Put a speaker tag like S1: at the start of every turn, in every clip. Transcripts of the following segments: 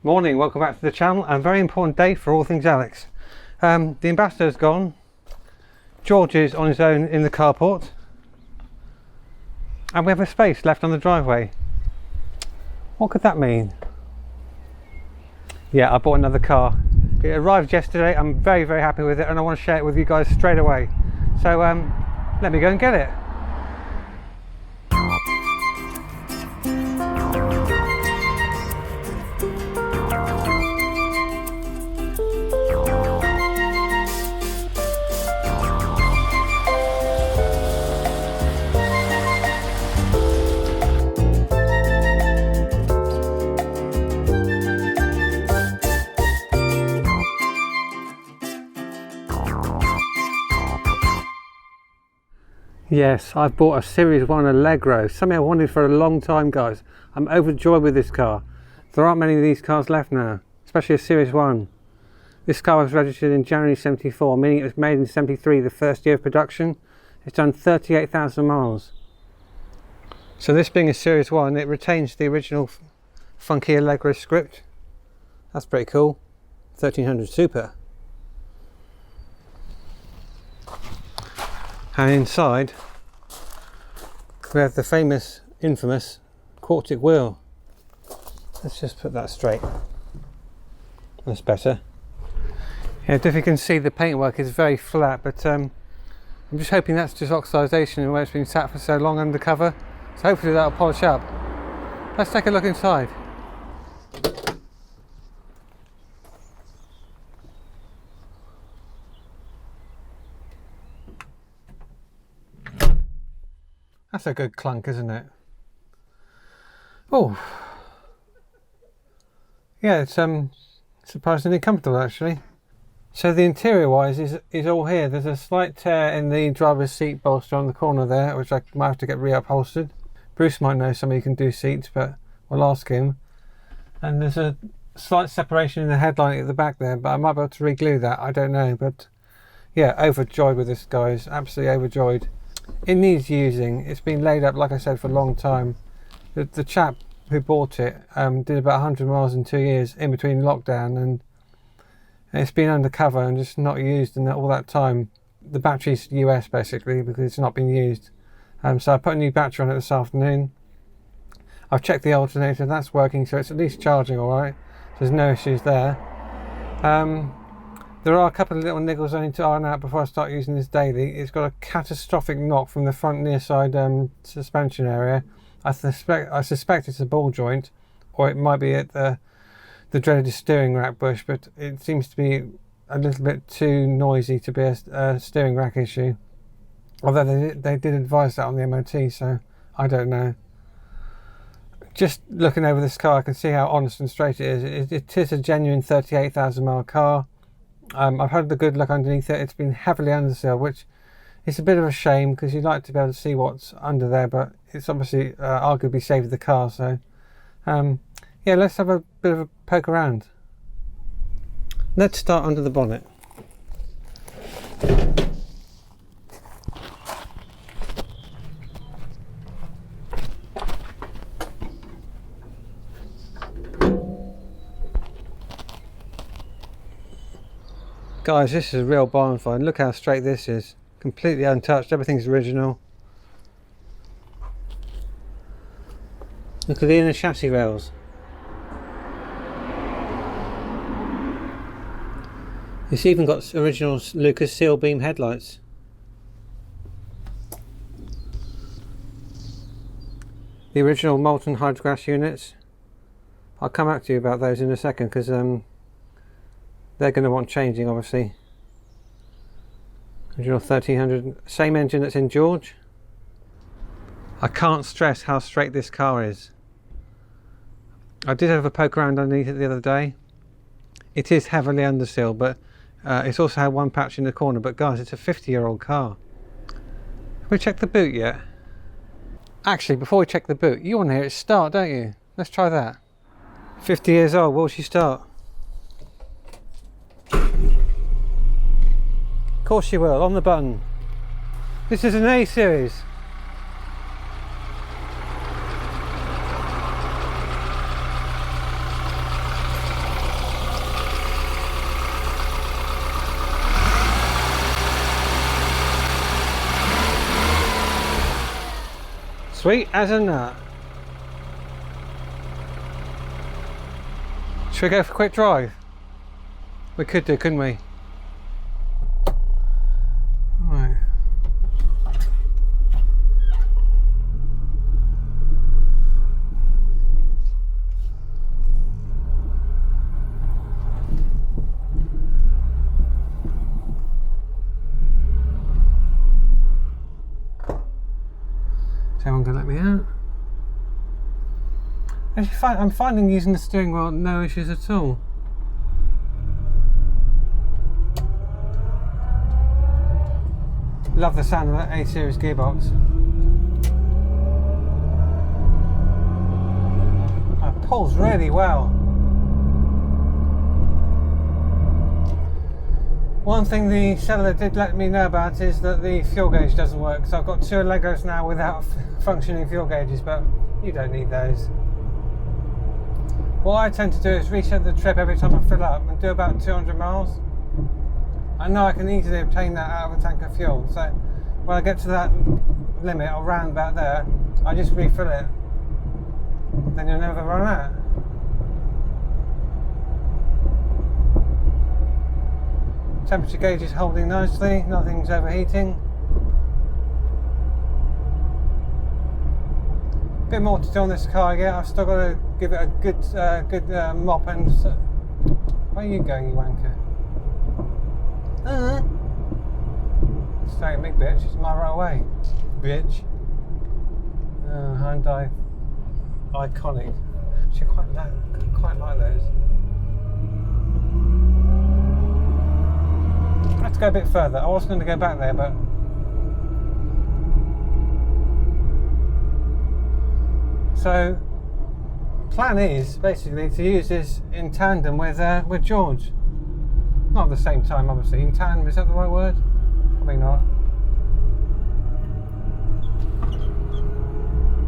S1: Morning, welcome back to the channel, and very important day for all things Alex. The ambassador's gone, George is on his own in the carport, and we have a space left on the driveway. What could that mean? Yeah, I bought another car. It arrived yesterday. I'm very happy with it, and I want to share it with you guys straight away. So let me go and get it. Yes, I've bought a Series 1 Allegro, something I wanted for a long time, guys. I'm overjoyed with this car. There aren't many of these cars left now, especially a Series 1. This car was registered in January 74, meaning it was made in 73, the first year of production. It's done 38,000 miles. So this being a Series 1, it retains the original funky Allegro script. That's pretty cool. 1300 Super. And inside we have the infamous quartic wheel. Let's just put that straight. That's better. Yeah, if you can see, the paintwork is very flat, but I'm just hoping that's just oxidation where it's been sat for so long undercover. So hopefully that'll polish up. Let's take a look inside. That's a good clunk, isn't it? Oh, yeah, it's surprisingly comfortable actually. So the interior wise is all here. There's a slight tear in the driver's seat bolster on the corner there, which I might have to get reupholstered. Bruce might know somebody who can do seats, but we'll ask him. And there's a slight separation in the headlight at the back there, but I might be able to re-glue that, I don't know. But yeah, overjoyed with this, guys, absolutely overjoyed. It needs using. It's been laid up, like I said, for a long time. The chap who bought it did about 100 miles in 2 years in between lockdown, and it's been undercover and just not used in all that time. The battery's US basically because it's not been used. So I put a new battery on it this afternoon. I've checked the alternator, that's working, so it's at least charging alright. There's no issues there. There are a couple of little niggles I need to iron out before I start using this daily. It's got a catastrophic knock from the front near side suspension area. I suspect it's a ball joint, or it might be at the dreaded steering rack bush, but it seems to be a little bit too noisy to be a steering rack issue. Although they did advise that on the MOT, so I don't know. Just looking over this car, I can see how honest and straight it is. It is a genuine 38,000 mile car. I've had the good look underneath it. It's been heavily undersealed, which is a bit of a shame because you'd like to be able to see what's under there, but it's obviously arguably saved the car. So yeah, let's have a bit of a poke around. Let's start under the bonnet. Guys, this is a real barn find. Look how straight this is. Completely untouched, everything's original. Look at the inner chassis rails. It's even got original Lucas seal beam headlights. The original molten hydroglass units. I'll come back to you about those in a second because they're going to want changing, obviously. Original 1300, same engine that's in George. I can't stress how straight this car is. I did have a poke around underneath it the other day. It is heavily undersealed, but it's also had one patch in the corner. But guys, it's a 50-year-old car. Have we checked the boot yet? Actually, before we check the boot, you want to hear it start, don't you? Let's try that. 50 years old, will she start? Of course you will, on the button. This is an A series. Sweet as a nut. Should we go for a quick drive? We could do, couldn't we? Right. Is anyone going to let me out? Actually, I'm finding using the steering wheel no issues at all. Love the sound of that A-series gearbox. It pulls really well. One thing the seller did let me know about is that the fuel gauge doesn't work. So I've got 2 Allegros now without functioning fuel gauges, but you don't need those. What I tend to do is reset the trip every time I fill up and do about 200 miles. I know I can easily obtain that out of a tank of fuel, so when I get to that limit or round about there, I just refill it. Then you'll never run out. Temperature gauge is holding nicely, nothing's overheating. Bit more to do on this car yet. I've still got to give it a good mop and. Where are you going, you wanker? Stay at me, bitch. It's my right way, bitch. Hyundai Iconic. She quite like those. I have to go a bit further. I was going to go back there, but. So, plan is basically to use this in tandem with George. Not at the same time, obviously. In tandem, is that the right word? Probably not.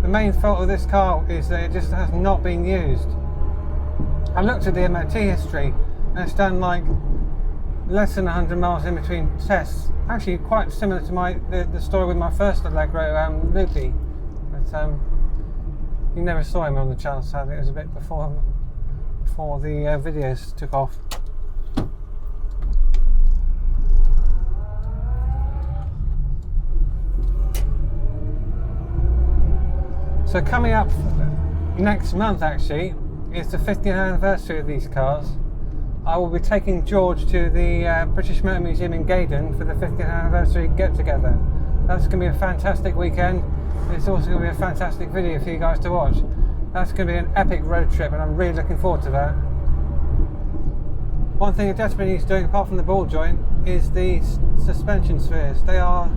S1: The main fault of this car is that it just has not been used. I looked at the MOT history and it's done like less than 100 miles in between tests. Actually, quite similar to the story with my first Allegro Loopy. But you never saw him on the channel, sadly. It was a bit before the videos took off. So coming up next month, actually, is the 50th anniversary of these cars. I will be taking George to the British Motor Museum in Gaydon for the 50th anniversary get-together. That's going to be a fantastic weekend. It's also going to be a fantastic video for you guys to watch. That's going to be an epic road trip and I'm really looking forward to that. One thing it desperately needs doing, apart from the ball joint, is the suspension spheres. They are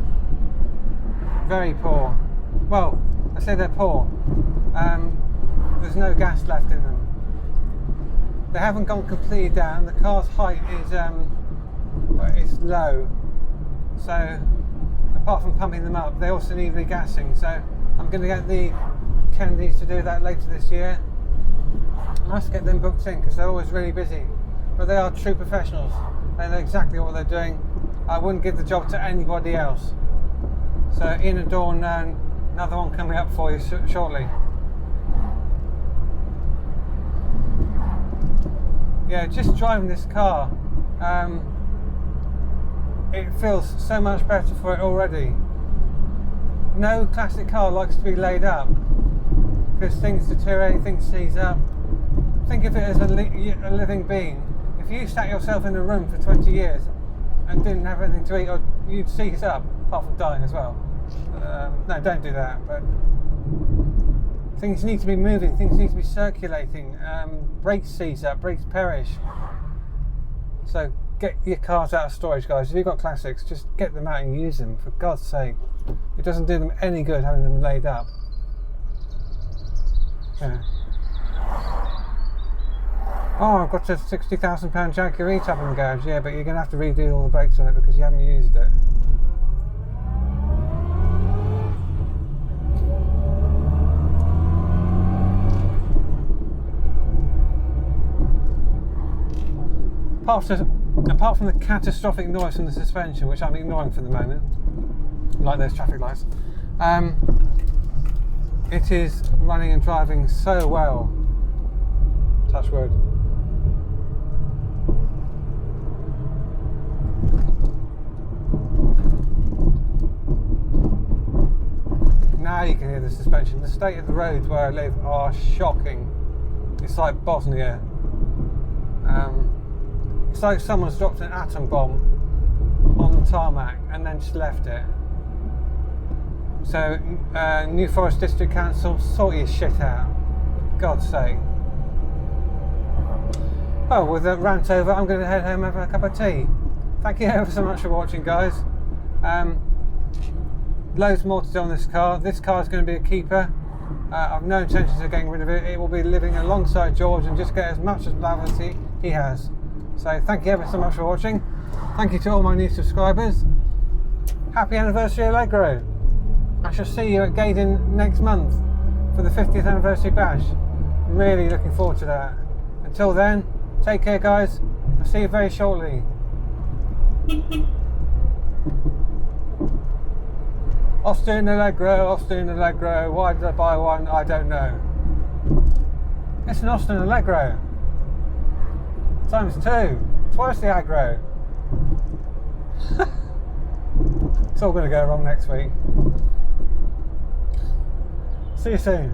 S1: very poor. Well, I say they're poor. There's no gas left in them. They haven't gone completely down. The car's height is low. So apart from pumping them up, they also need regassing. So I'm going to get the Kennedys to do that later this year. I must get them booked in because they're always really busy. But they are true professionals. They know exactly what they're doing. I wouldn't give the job to anybody else. So Ian and Dawn, another one coming up for you shortly. Yeah, just driving this car, it feels so much better for it already. No classic car likes to be laid up because things deteriorate, things seize up. Think of it as a living being. If you sat yourself in a room for 20 years and didn't have anything to eat, you'd seize up, apart from dying as well. No, don't do that. But things need to be moving, things need to be circulating. Brakes seize up, brakes perish. So get your cars out of storage, guys. If you've got classics, just get them out and use them, for God's sake. It doesn't do them any good having them laid up. Yeah. Oh, I've got a £60,000 Jaguar E-Type in the garage. Yeah, but you're going to have to redo all the brakes on it because you haven't used it. Apart from the catastrophic noise from the suspension, which I'm ignoring for the moment, like those traffic lights, It is running and driving so well. Touch wood. Now you can hear the suspension. The state of the roads where I live are shocking. It's like Bosnia. It's like someone's dropped an atom bomb on the tarmac and then just left it. So, New Forest District Council, sort your shit out. For God's sake. Oh, with that rant over, I'm going to head home and have a cup of tea. Thank you ever so much for watching, guys. Loads more to do on this car. This car is going to be a keeper. I've no intentions of getting rid of it. It will be living alongside George and just get as much love as he has. So thank you ever so much for watching. Thank you to all my new subscribers. Happy anniversary, Allegro. I shall see you at Gaydon next month for the 50th anniversary bash. Really looking forward to that. Until then, take care, guys. I'll see you very shortly. Austin Allegro. Why did I buy one? I don't know. It's an Austin Allegro. Times 2. Twice the aggro. It's all going to go wrong next week. See you soon.